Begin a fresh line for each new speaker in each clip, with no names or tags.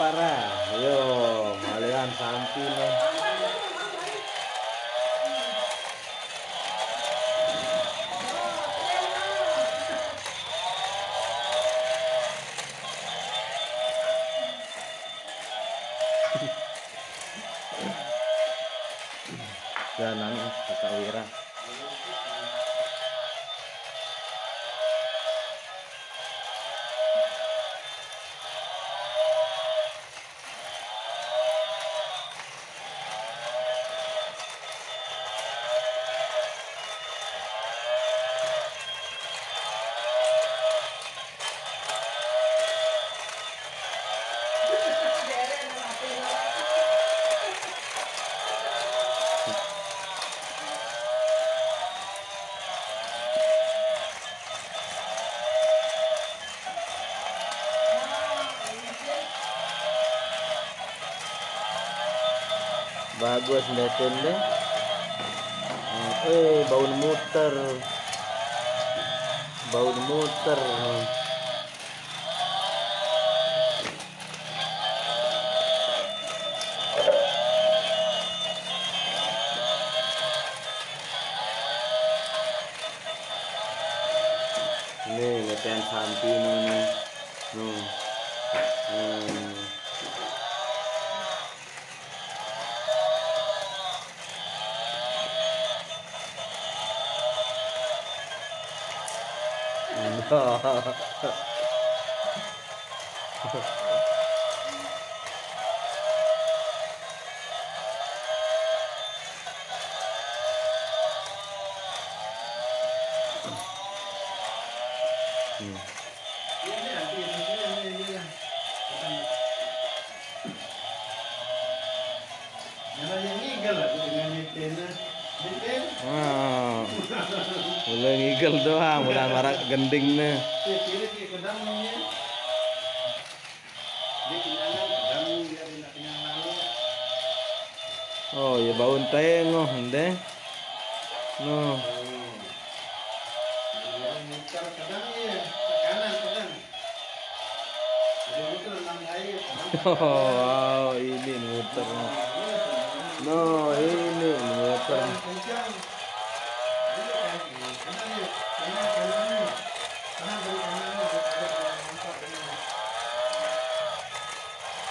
parah. Yo, malian sampi nih. Jalan Kakak Wira. Bagus mesin deh. Bau muter. Bau muter. Nih latihan sampi nih. Mulai ngigel doang, udah marak gendingnya. Oh ya bau tengok deh. No. Oh, ini muter. No, ini muter.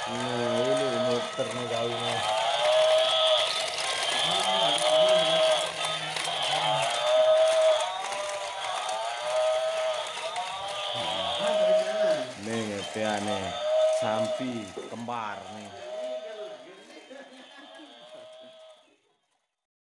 Nah, ini muter nih kayunya. Nih, ngerti nih. Sampi kembar nih.